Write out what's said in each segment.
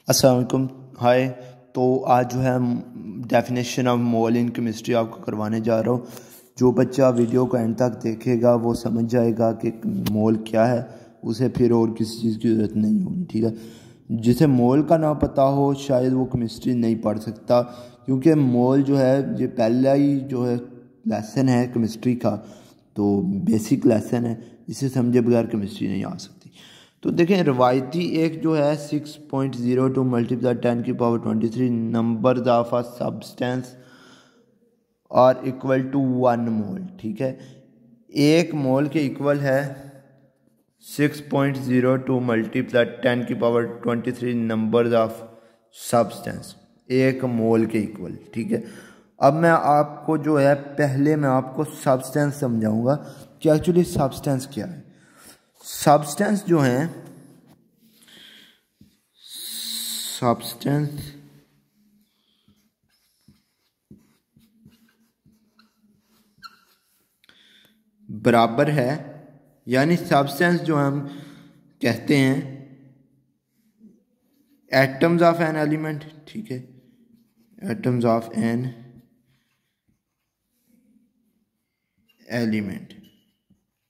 अस्सलाम वालेकुम। हाय। तो आज जो है definition of mole in chemistry आपको करवाने जा रहा हूँ। जो बच्चा वीडियो को एंड तक देखेगा वो समझ जाएगा कि मोल क्या है, उसे फिर और किसी चीज़ की ज़रूरत नहीं होगी। ठीक है, जिसे मोल का ना पता हो शायद वो केमिस्ट्री नहीं पढ़ सकता, क्योंकि मोल जो है ये पहला ही जो है लेसन है केमिस्ट्री का, तो बेसिक लेसन है, इसे समझे बगैर केमिस्ट्री नहीं आ सकती। तो देखें, रवायती एक जो है 6.02 multiply 10⁻23 number of a substance और इक्वल टू 1 मोल। ठीक है, एक मोल के इक्वल है 6.02 मल्टीप्लाई 10⁻23 नंबर ऑफ सब्सटेंस, एक मोल के इक्वल। ठीक है, अब मैं आपको जो है पहले मैं आपको सब्सटेंस समझाऊंगा कि एक्चुअली सब्सटेंस क्या है। सब्सटेंस जो है सब्सटेंस बराबर है, यानी सब्सटेंस जो हम कहते हैं एटम्स ऑफ एन एलिमेंट। ठीक है, एटम्स ऑफ एन एलिमेंट।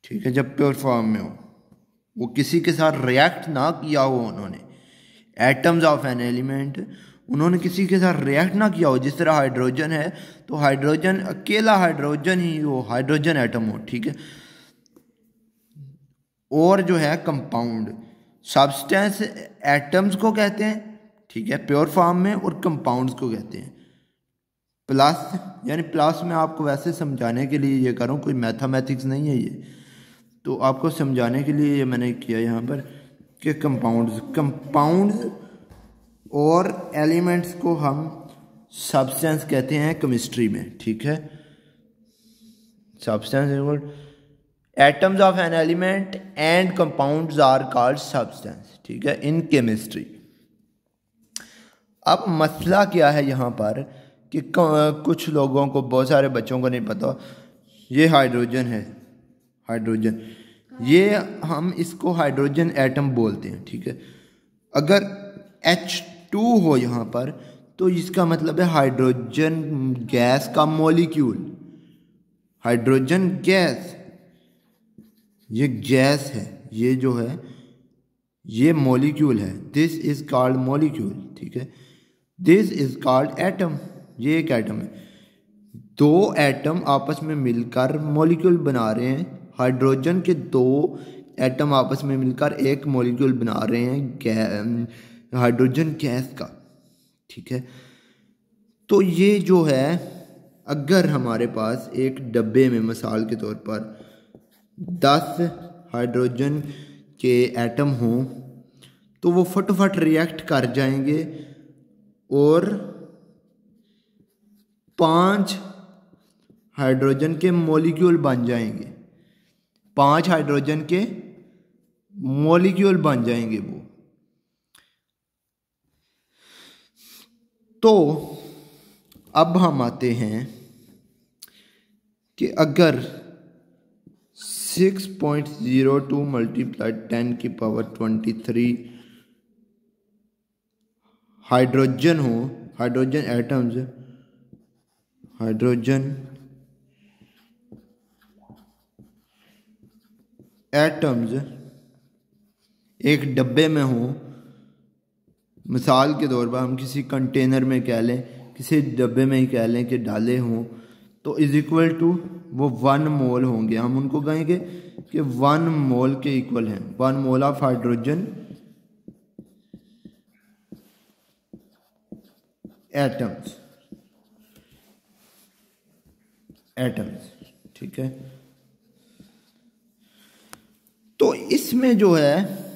ठीक है, जब प्योर फॉर्म में हो, वो किसी के साथ रिएक्ट ना किया हो, उन्होंने एटम्स ऑफ एन एलिमेंट, उन्होंने किसी के साथ रिएक्ट ना किया हो। जिस तरह हाइड्रोजन है तो हाइड्रोजन अकेला हाइड्रोजन ही हो, हाइड्रोजन एटम हो। ठीक है, और जो है कंपाउंड सब्सटेंस एटम्स को कहते हैं, ठीक है, प्योर फॉर्म में, और कंपाउंड्स को कहते हैं प्लस। यानी प्लस में आपको वैसे समझाने के लिए ये करूँ, कोई मैथमेटिक्स नहीं है ये, तो आपको समझाने के लिए ये मैंने किया यहाँ पर कि कंपाउंड्स और एलिमेंट्स को हम सब्सटेंस कहते हैं केमिस्ट्री में। ठीक है, substance atoms of an element and compounds are called substance. ठीक है, इन केमिस्ट्री। अब मसला क्या है यहाँ पर कि कुछ लोगों को, बहुत सारे बच्चों को नहीं पता, ये हाइड्रोजन है, हाइड्रोजन, ये हम इसको हाइड्रोजन एटम बोलते हैं। ठीक है, अगर H2 हो यहाँ पर तो इसका मतलब है हाइड्रोजन गैस का मॉलिक्यूल, हाइड्रोजन गैस, ये गैस है, ये जो है ये मॉलिक्यूल है, दिस इज कॉल्ड मॉलिक्यूल। ठीक है, दिस इज कॉल्ड एटम, ये एक एटम है। दो एटम आपस में मिलकर मॉलिक्यूल बना रहे हैं, हाइड्रोजन के दो एटम आपस में मिलकर एक मॉलिक्यूल बना रहे हैं हाइड्रोजन गैस का। ठीक है, तो ये जो है, अगर हमारे पास एक डब्बे में मिसाल के तौर पर 10 हाइड्रोजन के एटम हों तो वो फटाफट रिएक्ट कर जाएंगे और 5 हाइड्रोजन के मॉलिक्यूल बन जाएंगे, 5 हाइड्रोजन के मॉलिक्यूल बन जाएंगे वो। तो अब हम आते हैं कि अगर 6.02 मल्टीप्लाई 10⁻23 हाइड्रोजन हो, हाइड्रोजन एटम्स, हाइड्रोजन एटम्स एक डब्बे में हो, मिसाल के तौर पर हम किसी कंटेनर में कह लें, किसी डब्बे में ही कह लें कि डाले हों, तो इज इक्वल टू वो 1 मोल होंगे। हम उनको कहेंगे कि 1 मोल के इक्वल हैं, 1 mole of hydrogen atoms, atoms. ठीक है, तो इसमें जो है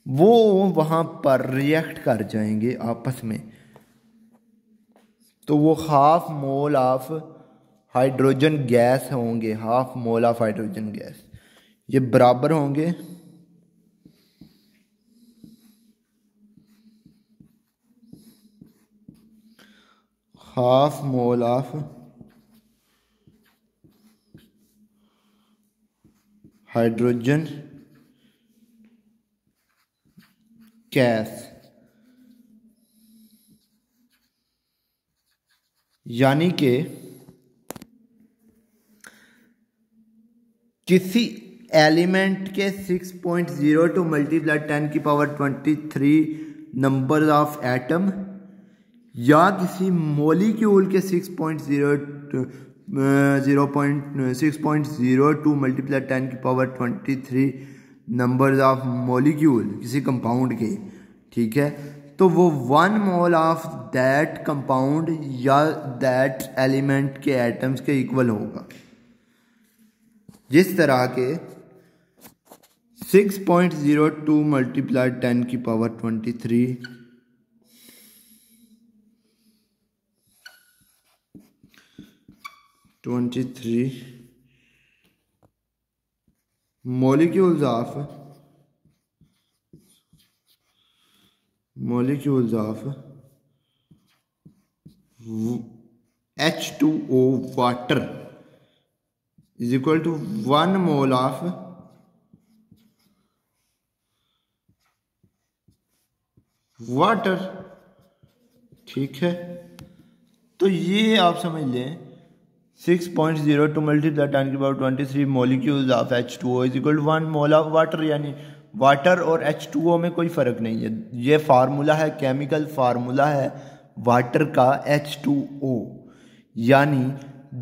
वो वहां पर रिएक्ट कर जाएंगे आपस में, तो वो half mole of hydrogen gas होंगे, half mole of hydrogen gas, ये बराबर होंगे half mole of hydrogen gas यानी कि किसी एलिमेंट के 6.02 मल्टीप्लाई 10 की पावर 23 नंबर ऑफ एटम या किसी मॉलिक्यूल के 6.02 मल्टीप्लाई 10 की पावर 23 नंबर्स ऑफ मॉलिक्यूल किसी कंपाउंड के, ठीक है, तो वो 1 मोल ऑफ दैट कंपाउंड या दैट एलिमेंट के एटम्स के इक्वल होगा। जिस तरह के 6.02 मल्टीप्लाई 10 की power 23 molecules of H2O water is equal to 1 mole of water, ठीक है। तो ये आप समझ लें 6.02 मल्टीप्लाई 10 की power 23 molecules of H2O is equal to 1 mole of water, यानी वाटर और H2O में कोई फ़र्क नहीं है। ये फार्मूला है, केमिकल फार्मूला है वाटर का H2O, यानी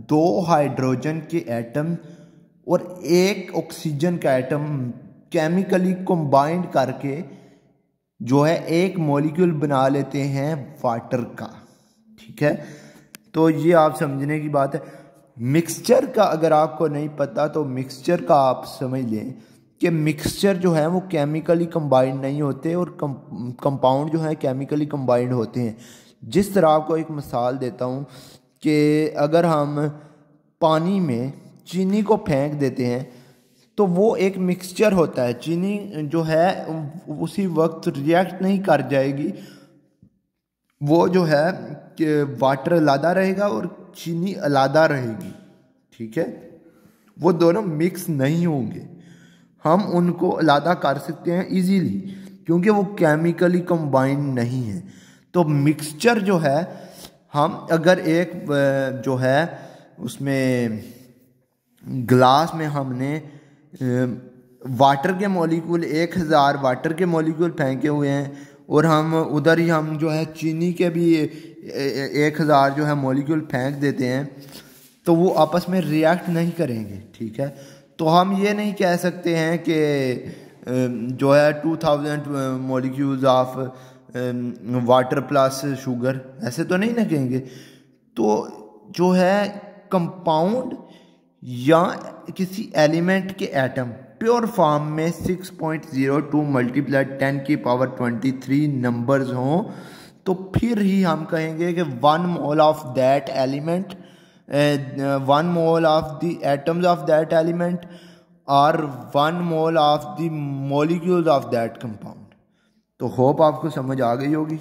2 हाइड्रोजन के एटम और 1 ऑक्सीजन का एटम केमिकली कंबाइंड करके जो है एक मॉलिक्यूल बना लेते हैं वाटर का, ठीक है। तो ये आप समझने की बात है। मिक्सचर का अगर आपको नहीं पता तो मिक्सचर का आप समझ लें कि मिक्सचर जो है वो केमिकली कंबाइंड नहीं होते और कंपाउंड जो है केमिकली कंबाइंड होते हैं। जिस तरह आपको एक मिसाल देता हूँ कि अगर हम पानी में चीनी को फेंक देते हैं तो वो एक मिक्सचर होता है, चीनी जो है उसी वक्त रिएक्ट नहीं कर जाएगी, वो जो है कि वाटर अलग रहेगा और चीनी अलग रहेगी, ठीक है। वो दोनों मिक्स नहीं होंगे, हम उनको अलग कर सकते हैं इजीली क्योंकि वो केमिकली कंबाइंड नहीं है। तो मिक्सचर जो है हम अगर एक जो है उसमें ग्लास में हमने वाटर के मॉलिक्यूल 1000 वाटर के मॉलिक्यूल फेंके हुए हैं और हम उधर ही हम जो है चीनी के भी 1000 जो है मॉलिक्यूल फेंक देते हैं तो वो आपस में रिएक्ट नहीं करेंगे, ठीक है। तो हम ये नहीं कह सकते हैं कि जो है 2000 molecules of water plus sugar, ऐसे तो नहीं ना कहेंगे। तो जो है कंपाउंड या किसी एलिमेंट के एटम प्योर फॉर्म में 6.02 मल्टीप्लाई 10 की पावर 23 नंबर्स हों तो फिर ही हम कहेंगे कि 1 mole of that element 1 mole of the atoms of that element और 1 mole of the molecules of that compound. तो होप आपको समझ आ गई होगी।